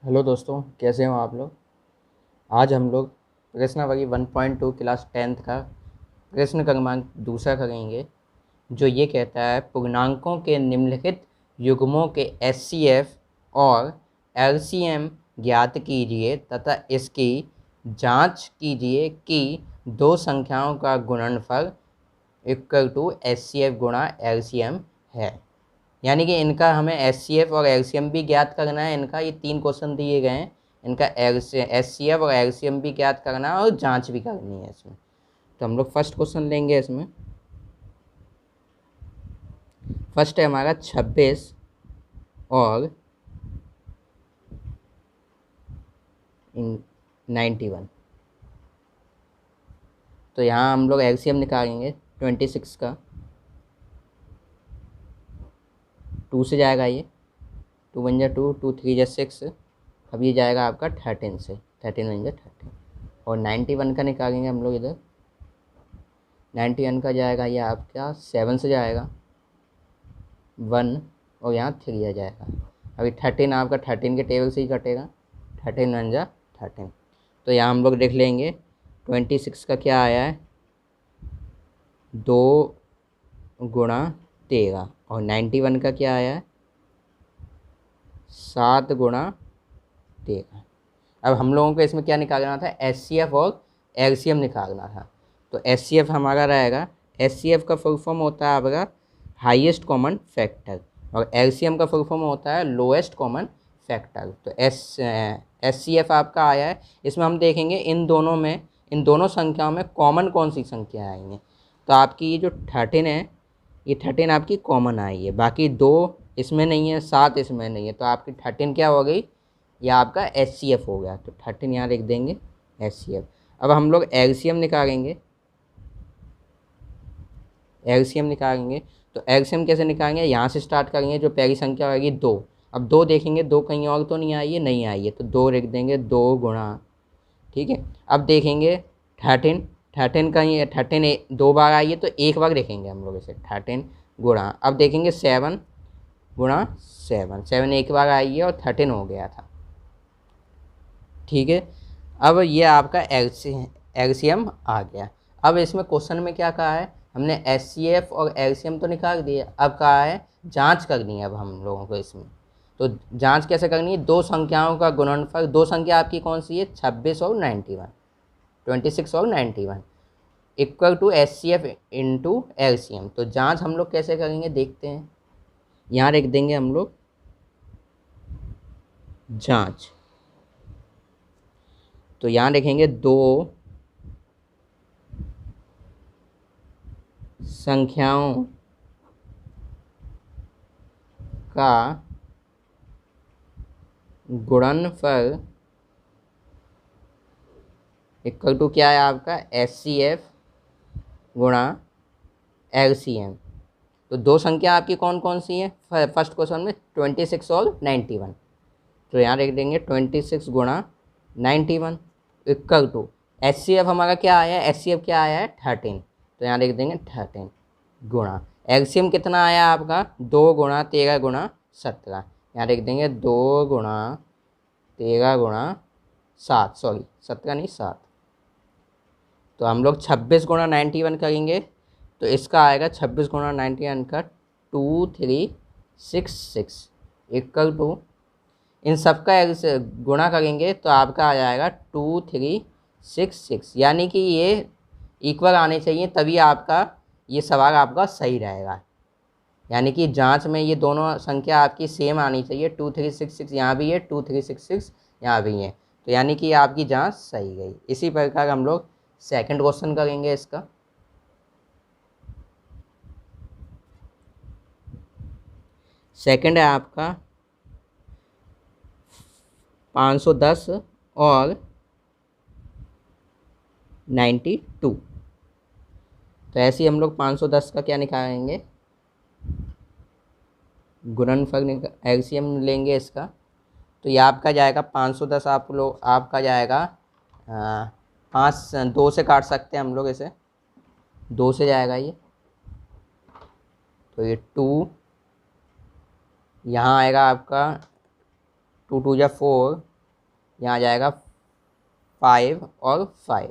Hello दोस्तों, कैसे हो आप लोग। आज हम लोग प्रश्नावली 1.2 क्लास 10th का प्रश्न क्रमांक दूसरा करेंगे, जो ये कहता है पूर्णांकों के निम्नलिखित युग्मों के एचसीएफ और एलसीएम ज्ञात कीजिए तथा इसकी जांच कीजिए कि दो संख्याओं का गुणनफल इक्वल टू एचसीएफ गुणा एलसीएम है। यानी कि इनका हमें एचसीएफ और एलसीएम भी ज्ञात करना है। इनका ये 3 क्वेश्चन दिए गए हैं, इनका एचसीएफ और एलसीएम भी ज्ञात करना है और जांच भी करनी है इसमें। तो हम लोग फर्स्ट क्वेश्चन लेंगे। इसमें फर्स्ट है हमारा 26 और 91। तो यहाँ हम लोग एलसीएम निकालेंगे 26 का, 2 से जाएगा ये, 2 वन जा 2, 2 3 जा 6। अब ये जाएगा आपका 13 से, 13 वन जा 13। और 91 का निकालेंगे हम लोग इधर। 91 का जाएगा ये आपका 7 से जाएगा, 1 और यहाँ 3 आ जाएगा। अभी 13 आपका 13 के टेबल से ही कटेगा, 13 वन जा 13। तो यहाँ हम लोग देख लेंगे 26 का क्या आया है, 2 गुणा 13। और 91 का क्या आया है, 7 गुणा 13। अब हम लोगों को इसमें क्या निकालना था, एचसीएफ और एलसीएम निकालना था। तो एचसीएफ हमारा रहेगा, एचसीएफ का फुल फॉर्म होता है आपका हाईएस्ट कॉमन फैक्टर और एलसीएम का फुल फॉर्म होता है लोएस्ट कॉमन फैक्टर। तो एचसीएफ आपका आया है। इसमें हम देखेंगे इन दोनों संख्याओं में कॉमन कौन सी संख्या आई हैं। तो आपकी ये जो 13 है, ये 13 आपकी कॉमन आई है, बाकी 2 इसमें नहीं है, 7 इसमें नहीं है। तो आपकी 13 क्या हो गई, यह आपका एचसीएफ हो गया। तो 13 यहाँ लिख देंगे एचसीएफ। अब हम लोग एलसीएम निकालेंगे। एलसीएम निकालेंगे तो एलसीएम कैसे निकालेंगे, यहाँ से स्टार्ट करेंगे। जो पहली संख्या होगी 2। अब 2 देखेंगे, 2 कहीं और तो नहीं आई है, नहीं आई है, तो 2 लिख देंगे, 2 गुणा, ठीक है। अब देखेंगे 13, 13 कहीं 13 2 बार आई है तो एक बार देखेंगे हम लोग इसे, 13 गुणा। अब देखेंगे 7 गुणा 7, 7 एक बार आई है और 13 हो गया था, ठीक है। अब ये आपका एलसीएम आ गया। अब इसमें क्वेश्चन में क्या कहा है, हमने एचसीएफ और एलसीएम तो निकाल दिया, अब कहा है जांच करनी है अब हम लोगों को इसमें। तो जांच कैसे करनी है, दो संख्याओं का गुणनफल, दो संख्या आपकी कौन सी है, 26 और 91, 26 और 91 equal to HCF into LCM. तो जांच हम लोग कैसे करेंगे देखते हैं। यहाँ लिख देंगे हम लोग जांच। तो यहाँ लिखेंगे 2 संख्याओं का गुणनफल इक्वल टू क्या है आपका, एचसीएफ गुणा एलसीएम। तो दो संख्या आपकी कौन कौन सी है, फर्स्ट क्वेश्चन में 26 और 91। तो यहाँ लिख देंगे 26 गुणा 91 इक्वल टू एचसीएफ हमारा क्या आया है, एचसीएफ क्या आया है 13। तो यहाँ लिख देंगे 13 गुणा एलसीएम कितना आया आपका, 2 गुणा 13 गुणा 17। यहाँ लिख देंगे 2 गुणा 13 गुणा 7, सॉरी 17 नहीं 7। तो हम लोग 26 गुणा 91 करेंगे तो इसका आएगा 26 गुणा 91 का 2366 इक्वल टू, इन सब का गुणा करेंगे तो आपका आ जाएगा 2366। यानी कि ये इक्वल आने चाहिए, तभी आपका ये सवाल आपका सही रहेगा। यानी कि जांच में ये दोनों संख्या आपकी सेम आनी चाहिए, 2366 यहाँ भी है, 2366 यहाँ भी है। तो यानी कि आपकी जांच सही गई। इसी प्रकार हम लोग सेकंड क्वेश्चन करेंगे इसका। सेकंड है आपका 510 और 92। तो ऐसे ही हम लोग 510 का क्या निकालेंगे, गुणनफल एलसीएम लेंगे इसका। तो ये आपका जाएगा 510, आप लोग आपका जाएगा 5, 2 से काट सकते हैं हम लोग इसे, 2 से जाएगा ये। तो ये 2 यहाँ आएगा आपका, 2 2 जा 4, यहाँ आ जाएगा 5 और 5।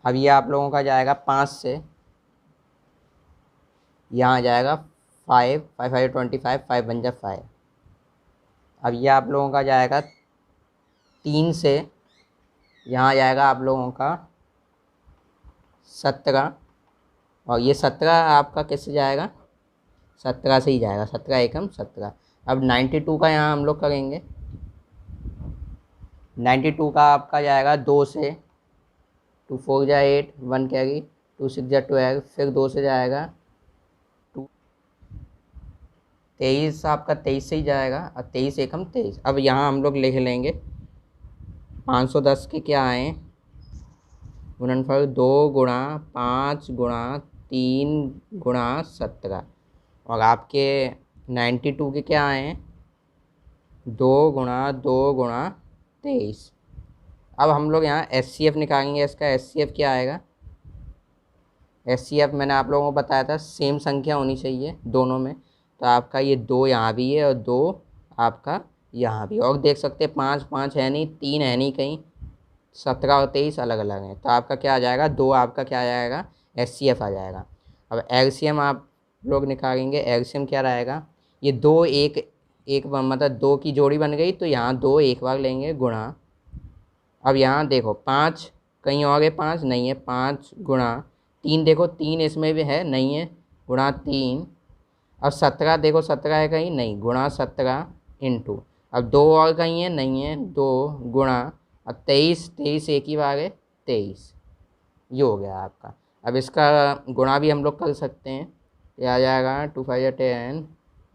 अब ये आप लोगों का जाएगा 5 से, यहाँ आ जाएगा 5, 5 5 25, 5 बन जा 5। अब ये आप लोगों का जाएगा 3 से, यहाँ आ जाएगा आप लोगों का 17, और ये 17 आपका किससे जाएगा, 17 से ही जाएगा, 17 एकम 17। अब 92 का यहाँ हम लोग करेंगे। 92 का आपका जाएगा 2 से, 2 4 जा 8, 1 कैरी, 2 6 जा 12, फिर 2 से जाएगा 2, 23 आपका 23 से ही जाएगा, और 23 एकम 23। अब यहाँ हम लोग लिख लेंगे 510 के क्या आए, गुणनफल 2 गुणा 5 गुणा 3 गुणा 17, और आपके 92 के क्या आए हैं, 2 गुणा 2 गुणा 23। अब हम लोग यहाँ SCF निकालेंगे। इसका SCF क्या आएगा, SCF मैंने आप लोगों को बताया था सेम संख्या होनी चाहिए दोनों में, तो आपका ये 2 यहाँ भी है और 2 आपका यहाँ भी, और देख सकते हैं 5 5 है नहीं, 3 है नहीं कहीं, 17 और 23 अलग अलग हैं, तो आपका क्या आ जाएगा, 2 आपका क्या आ जाएगा, SCF आ जाएगा। अब LCM आप लोग निकालेंगे। LCM क्या रहेगा, ये 2 एक मतलब 2 की जोड़ी बन गई, तो यहाँ 2 एक बार लेंगे गुणा। अब यहाँ देखो 5 कहीं और है, 5 नहीं है, 5 गुणा 3, देखो 3 इसमें भी है नहीं है, गुणा 3। अब 17 देखो 17 है कहीं नहीं, गुणा 17 इंटू, अब 2 और कहीं है नहीं है, 2 गुणा, अब 23 एक ही बार है 23, ये हो गया आपका। अब इसका गुणा भी हम लोग कर सकते हैं, ये आ जाएगा 2 5 10,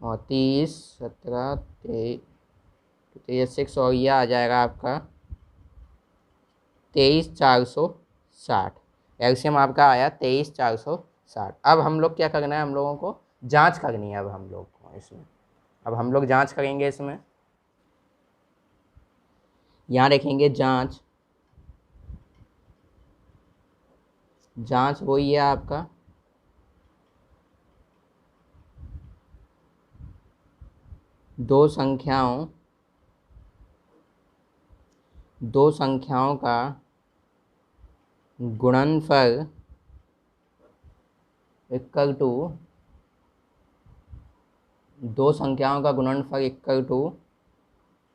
और 30 17 23 6, और यह आ जाएगा आपका 23,460। एलसीएम आपका आया 23,460। अब हम लोग क्या करना है, हम लोगों को जांच करनी है। अब हम लोग को इसमें, अब हम लोग जांच करेंगे इसमें, यहाँ देखेंगे जांच। जांच वही है आपका दो संख्याओं का गुणनफल इक्वल टू, दो संख्याओं का गुणनफल इक्वल टू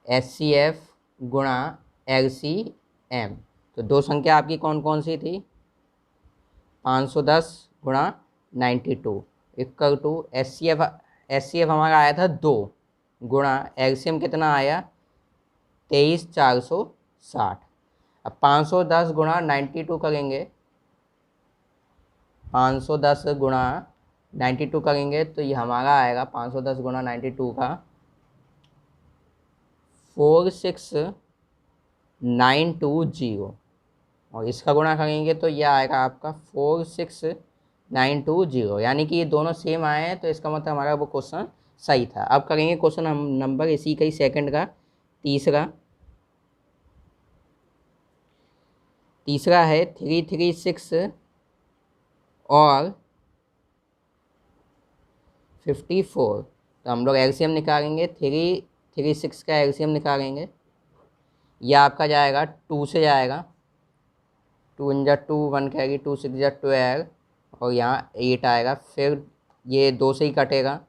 SCF गुणा LCM। तो दो संख्या आपकी कौन कौन सी थी, 510 गुणा 92 इक्वल टू SCF हमारा आया था 2 गुणा LCM कितना आया 23,460। अब 510 गुणा 92 करेंगे, 510 गुणा 92 करेंगे तो ये हमारा आएगा 510 गुणा 92 का 46,920, और इसका गुणा करेंगे तो यह आएगा आपका 46,920, यानी कि ये दोनों सेम आए हैं, तो इसका मतलब हमारा वो क्वेश्चन सही था। अब करेंगे क्वेश्चन हम नंबर इसी का ही सेकंड का तीसरा है 336 और 54। तो हम लोग LCM निकालेंगे, 336 का LCM निकालेंगे, यह आपका जाएगा 2 से जाएगा, 2 × 2 1 कैरी, 2 6 × 12, और यहाँ 8 आएगा, फिर ये 2 से ही कटेगा,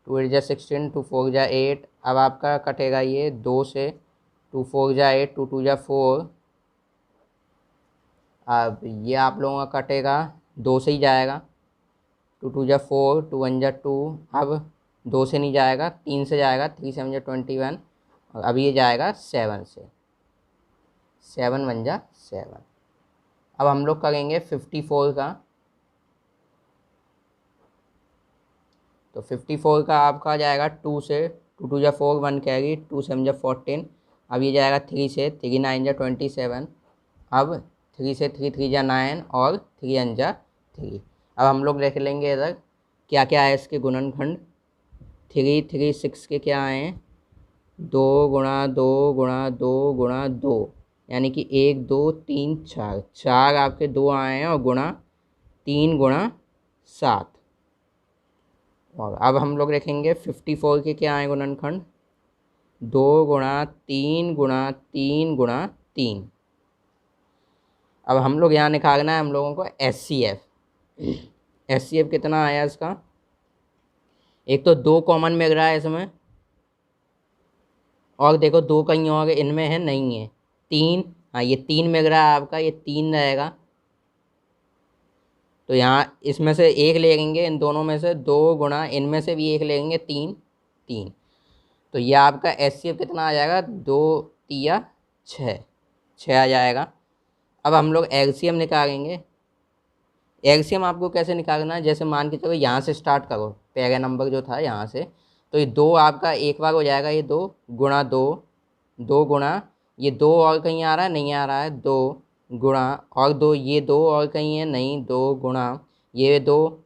2 8 × 16, 2 4 × 8। अब आपका कटेगा ये 2 से, 2 4 × 8, 2 2 × 4। अब ये आप लोगों का कटेगा 2 से ही जाएगा, 2 2 × 4, 2 1 × 2। अब 2 से नहीं जाएगा, 3 से जाएगा, 3 7 × 21, और अब ये जाएगा 7 से, 7 1 × 7। अब हम लोग करेंगे 54 का, तो 54 का आपका जाएगा 2 से, 2 2 × 4, 1 कैरी, 2 7 × 14। अब ये जाएगा 3 से, 3 9 × 27। अब 3 से 3 3 × 9, और 3 1 × 3। अब हम लोग देख लेंगे इधर क्या क्या है इसके गुणनखंड। 336 के क्या आए हैं, 2 गुणा 2 गुणा 2 गुणा 2, यानी कि 1 2 3 4, 4 आपके 2 आए हैं, और गुणा 3 गुणा 7, और अब हम लोग लिखेंगे 54 के क्या आए गुणनखंड, 2 गुणा 3 गुणा 3 गुणा 3। अब हम लोग यहाँ निकालना है हम लोगों को HCF। HCF कितना आया इसका, एक तो 2 कॉमन मिल रहा है इसमें, और देखो 2 कहीं और इनमें है नहीं है, 3, हाँ ये 3 मिल रहा है आपका, ये 3 रहेगा। तो यहाँ इसमें से एक ले लेंगे, इन दोनों में से 2 गुणा इनमें से भी एक ले लेंगे, 3 3। तो ये आपका HCF कितना आ जाएगा, 2 तिया 6, 6 आ जाएगा। अब हम लोग LCM निकालेंगे। LCM आपको कैसे निकालना है, जैसे मान के चलो यहाँ से स्टार्ट करो, पहला नंबर जो था यहाँ से, तो ये 2 आपका एक बार हो जाएगा, ये 2 गुणा 2, 2 गुणा ये 2 और कहीं आ रहा है, नहीं आ रहा है, 2 गुणा और 2, ये 2 और कहीं है नहीं, 2 गुणा ये 2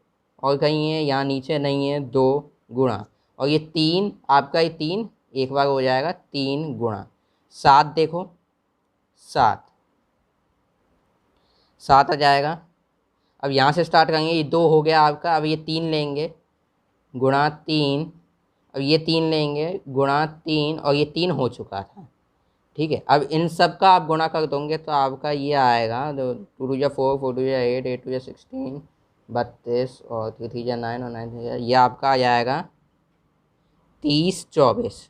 और कहीं है यहाँ नीचे नहीं है, 2 गुणा और ये 3 आपका, ये 3 एक बार हो जाएगा, 3 गुणा 7, देखो 7 7 आ जाएगा। अब यहाँ से स्टार्ट करेंगे, ये 2 हो गया आपका, अब ये 3 लेंगे गुणा 3, अब ये 3 लेंगे गुणा 3 और ये 3 हो चुका था, ठीक है। अब इन सब का आप गुणा कर दोगे तो आपका ये आएगा, 2 2 4, 4 2 8, 8 2 16, 32 और 3 3 9 और 9 ये आपका आ जाएगा 30 24।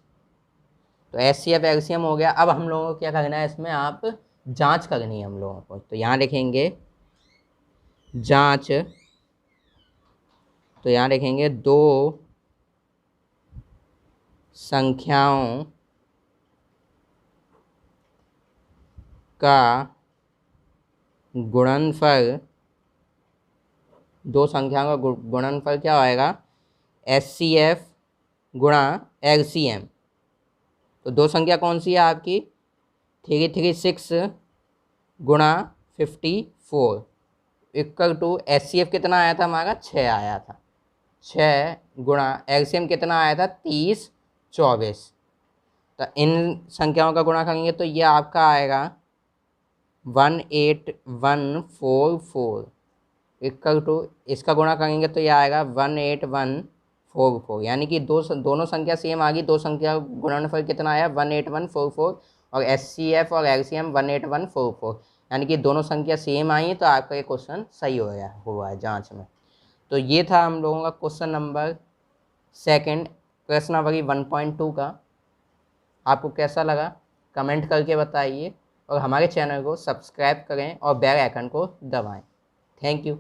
तो HCF LCM हो गया। अब हम लोगों को क्या करना है, इसमें आप जांच करनी है हम लोगों को, तो यहाँ लिखेंगे जांच, तो यहाँ लिखेंगे 2 संख्याओं का गुणनफल, 2 संख्याओं का गुणनफल क्या आएगा, HCF गुणा LCM। तो 2 संख्या कौन सी है आपकी, 336 गुणा 54 इक्वल टू HCF कितना आया था हमारा, 6 आया था, 6 गुणा LCM कितना आया था, 30 24। तो इन संख्याओं का गुणा करेंगे तो ये आपका आएगा 18144 इक्वल टू, इसका गुणा करेंगे तो ये आएगा 18144, यानी कि दोनों संख्या सेम आ गई, 2 संख्या गुणनफल कितना आया 18144 और HCF और LCM 18144, यानी कि दोनों संख्या सेम आई, तो आपका ये क्वेश्चन सही हुआ है जांच में। तो ये था हम लोगों का क्वेश्चन नंबर 2 प्रश्नावली 1.2 का। आपको कैसा लगा कमेंट करके बताइए और हमारे चैनल को सब्सक्राइब करें और बेल आइकन को दबाएं। Thank you.